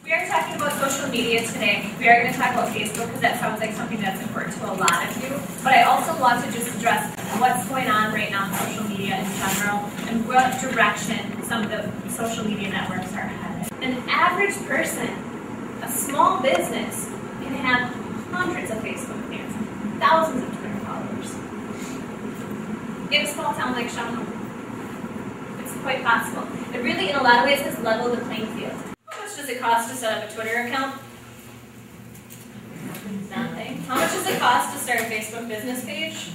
We are talking about social media today. We are going to talk about Facebook because that sounds like something that's important to a lot of you. But I also want to just address what's going on right now in social media in general and what direction some of the social media networks are headed. An average person, a small business, can have hundreds of Facebook fans, thousands of Twitter followers. In a small town like Shawnee, it's quite possible. It really, in a lot of ways, has leveled the playing field. How much does it cost to set up a Twitter account? Nothing. How much does it cost to start a Facebook business page?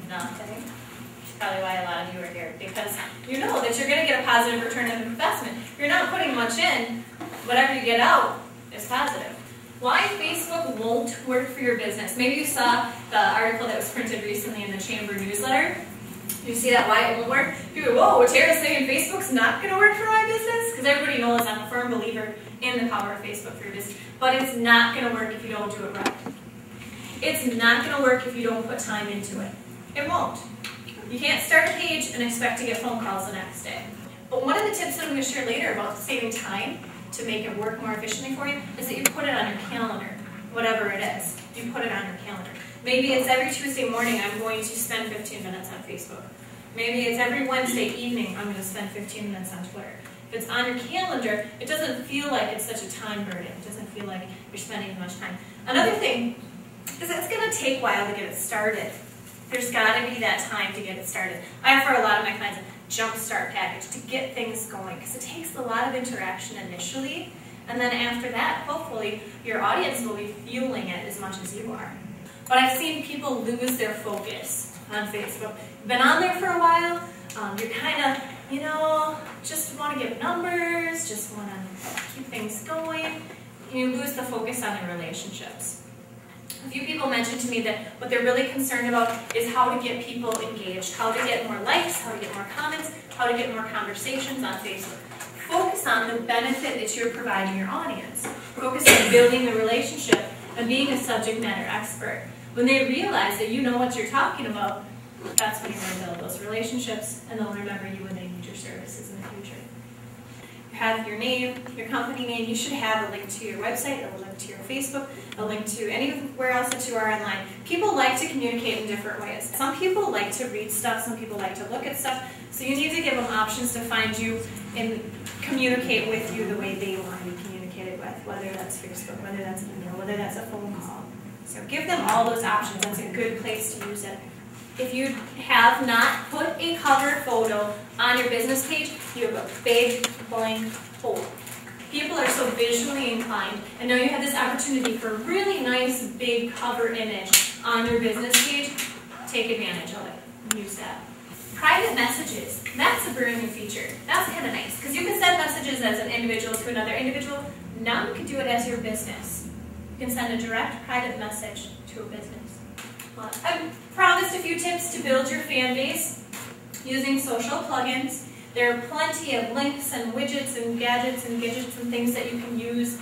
Nothing. That's probably why a lot of you are here, because you know that you're going to get a positive return on investment. You're not putting much in. Whatever you get out is positive. Why Facebook won't work for your business. Maybe you saw the article that was printed recently in the Chamber newsletter. You see that why it won't work? You go, whoa, Tara's saying Facebook's not going to work for my business? Because everybody knows I'm a firm believer in the power of Facebook for your business. But it's not going to work if you don't do it right. It's not going to work if you don't put time into it. It won't. You can't start a page and expect to get phone calls the next day. But one of the tips that I'm going to share later about saving time to make it work more efficiently for you is that you put it on your calendar, whatever it is. You put it on your calendar. Maybe it's every Tuesday morning I'm going to spend 15 minutes on Facebook. Maybe it's every Wednesday evening I'm going to spend 15 minutes on Twitter. If it's on your calendar, it doesn't feel like it's such a time burden. It doesn't feel like you're spending as much time. Another thing is it's going to take a while to get it started. There's got to be that time to get it started. I offer a lot of my clients a jumpstart package to get things going because it takes a lot of interaction initially, and then after that, hopefully, your audience will be fueling it as much as you are. But I've seen people lose their focus on Facebook. You've been on there for a while, you're kind of, just want to give numbers, just want to keep things going. You lose the focus on your relationships. A few people mentioned to me that what they're really concerned about is how to get people engaged, how to get more likes, how to get more comments, how to get more conversations on Facebook. Focus on the benefit that you're providing your audience. Focus on building the relationship and being a subject matter expert. When they realize that you know what you're talking about, that's when you're going to build those relationships, and they'll remember you when they need your services in the future. You have your name, your company name. You should have a link to your website, a link to your Facebook, a link to anywhere else that you are online. People like to communicate in different ways. Some people like to read stuff, some people like to look at stuff, so you need to give them options to find you and communicate with you the way they want to be communicated with, whether that's Facebook, whether that's email, whether that's a phone call. So give them all those options. That's a good place to use it. If you have not put a cover photo on your business page, you have a big blank hole. People are so visually inclined, and now you have this opportunity for a really nice big cover image on your business page. Take advantage of it. Use that. Private messages. That's a brand new feature. That's kind of nice, because you can send messages as an individual to another individual. Now you can do it as your business. You can send a direct private message to a business. I've promised a few tips to build your fan base using social plugins. There are plenty of links and widgets and gadgets and things that you can use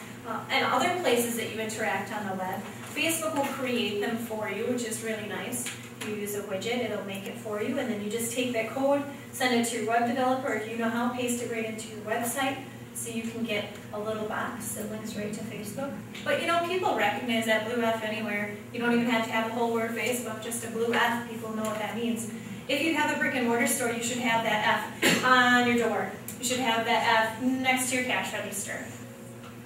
and other places that you interact on the web. Facebook will create them for you, which is really nice. You use a widget, it'll make it for you, and then you just take that code, send it to your web developer, if you know how, paste it right into your website, so you can get a little box that links right to Facebook. But people recognize that blue F anywhere. You don't even have to have the whole word Facebook, just a blue F. People know what that means. If you have a brick and mortar store, you should have that F on your door. You should have that F next to your cash register.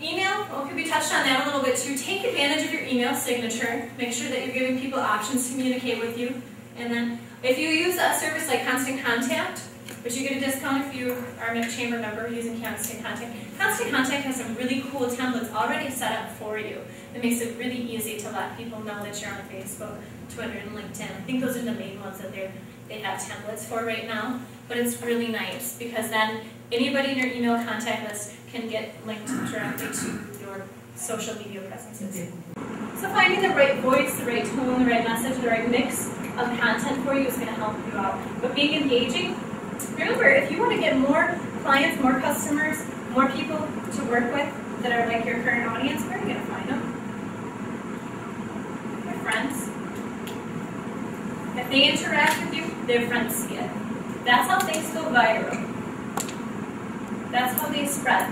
Email, we touched on that a little bit too. Take advantage of your email signature. Make sure that you're giving people options to communicate with you. And then if you use a service like Constant Contact, but you get a discount if you are a Chamber member using Constant Contact. Constant Contact has some really cool templates already set up for you. It makes it really easy to let people know that you're on Facebook, Twitter, and LinkedIn. I think those are the main ones that they have templates for right now. But it's really nice because then anybody in your email contact list can get linked directly to your social media presences. So finding the right voice, the right tone, the right message, the right mix of content for you is going to help you out. But being engaging, remember, if you want to get more clients, more customers, more people to work with that are like your current audience, where are you going to find them? Your friends. If they interact with you, their friends see it. That's how things go viral. That's how they spread.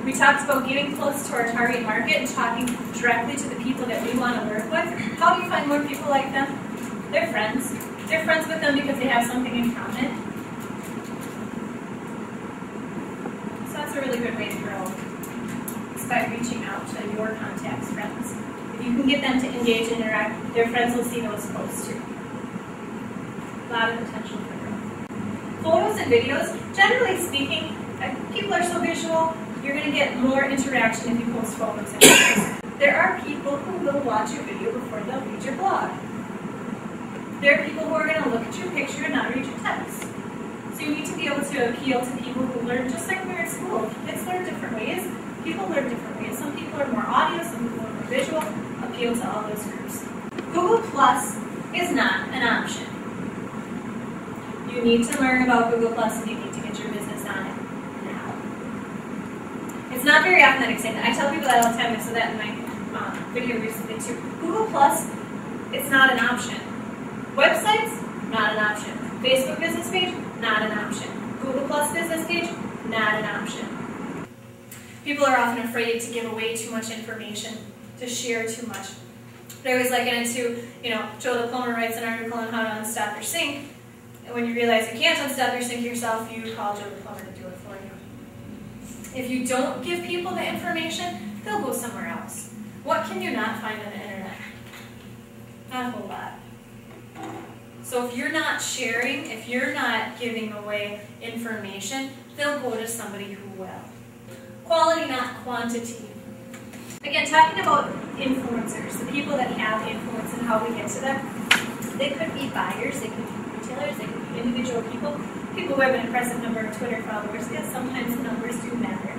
We talked about getting close to our target market and talking directly to the people that we want to work with. How do you find more people like them? They're friends. They're friends with them because they have something in common. So that's a really good way to grow. It's by reaching out to your contacts' friends. If you can get them to engage, interact, their friends will see those posts too. A lot of potential for growth. Photos and videos, generally speaking, people are so visual, you're going to get more interaction if you post photos and videos. There are people who will watch your video before they'll read your blog. There are people who are going to look at your picture and not read your text. So you need to be able to appeal to people who learn just like we're in school. Kids learn different ways. People learn different ways. Some people are more audio, some people are more visual. Appeal to all those groups. Google Plus is not an option. You need to learn about Google Plus and you need to get your business on it now. It's not very often that I say that. I tell people that all the time. I said that in my video recently too. Google Plus, it's not an option. Websites, not an option. Facebook business page, not an option. Google Plus business page, not an option. People are often afraid to give away too much information, to share too much. They always liken it to, Joe the plumber writes an article on how to unstop your sink, and when you realize you can't unstop your sink yourself, you call Joe the plumber to do it for you. If you don't give people the information, they'll go somewhere else. What can you not find on the internet? Not a whole lot. So if you're not sharing, if you're not giving away information, they'll go to somebody who will. Quality, not quantity. Again, talking about influencers, the people that have influence and how we get to them. They could be buyers, they could be retailers, they could be individual people who have an impressive number of Twitter followers. Yes, sometimes the numbers do matter.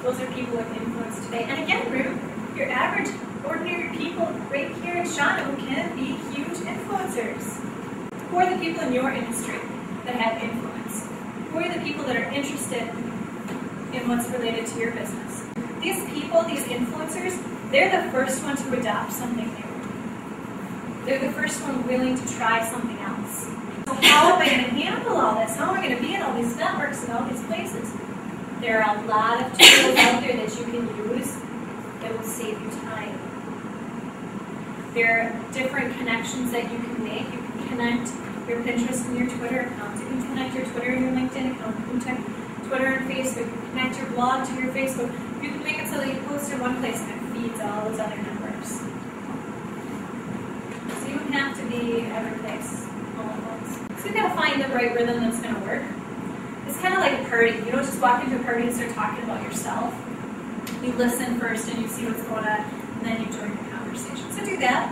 Those are people with influence today. And again, your average, ordinary people right here in Shawano can be huge influencers. Who are the people in your industry that have influence? Who are the people that are interested in what's related to your business? These people, these influencers, they're the first one to adopt something new. They're the first one willing to try something else. So how am I going to handle all this? How am I going to be in all these networks and all these places? There are a lot of tools out there that you can use that will save you time. There are different connections that you can make. You can connect your Pinterest and your Twitter accounts. You can connect your Twitter and your LinkedIn account. You can connect Twitter and Facebook. You can connect your blog to your Facebook. You can make it so that you post in one place and it feeds all those other networks. So you don't have to be every place all at once. So you've got to find the right rhythm that's going to work. It's kind of like a party. You don't just walk into a party and start talking about yourself. You listen first and you see what's going on, and then you join the conversation. So do that.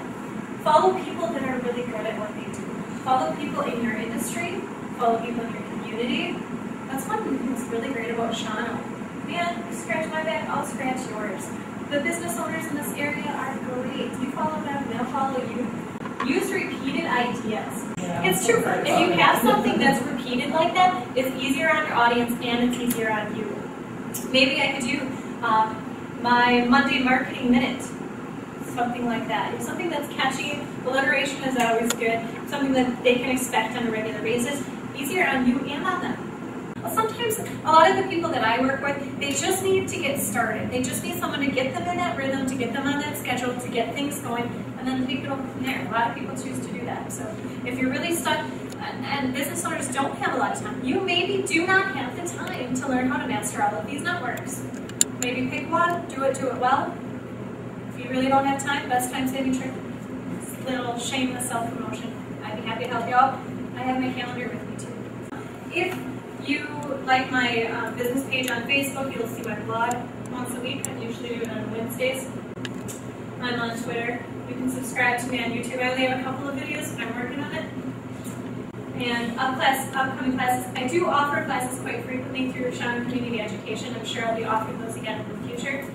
Follow people that are really good at what they do. Follow people in your industry. Follow people in your community. That's one thing that's really great about Shawano. Man, you scratch my back, I'll scratch yours. The business owners in this area are great. You follow them, they'll follow you. Use repeated ideas. It's true. If you have something that's repeated like that, it's easier on your audience and it's easier on you. Maybe I could do my Monday Marketing Minute. Something like that. Something that's catchy. Alliteration is always good. Something that they can expect on a regular basis. Easier on you and on them. Well, sometimes a lot of the people that I work with, they just need to get started. They just need someone to get them in that rhythm, to get them on that schedule, to get things going, and then take it over from there. A lot of people choose to do that. So if you're really stuck, and business owners don't have a lot of time, you maybe do not have the time to learn how to master all of these networks. Maybe pick one, do it well. If you really don't have time, best time saving trick, little shameless self-promotion. I'd be happy to help you out. I have my calendar with me too. If you like my business page on Facebook, you'll see my blog once a week. I usually do it on Wednesdays. I'm on Twitter. You can subscribe to me on YouTube. I only have a couple of videos. I'm working on it. And upcoming classes. I do offer classes quite frequently through Shawano Community Education. I'm sure I'll be offering those again in the future.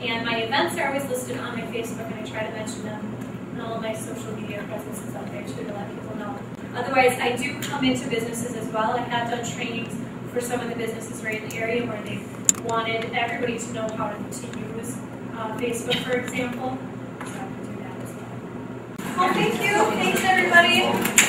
And my events are always listed on my Facebook, and I try to mention them in all of my social media presences out there too to let people know. Otherwise, I do come into businesses as well. I have done trainings for some of the businesses right in the area where they wanted everybody to know how to use Facebook, for example. So I can do that as well. Well, thank you. Thanks, everybody.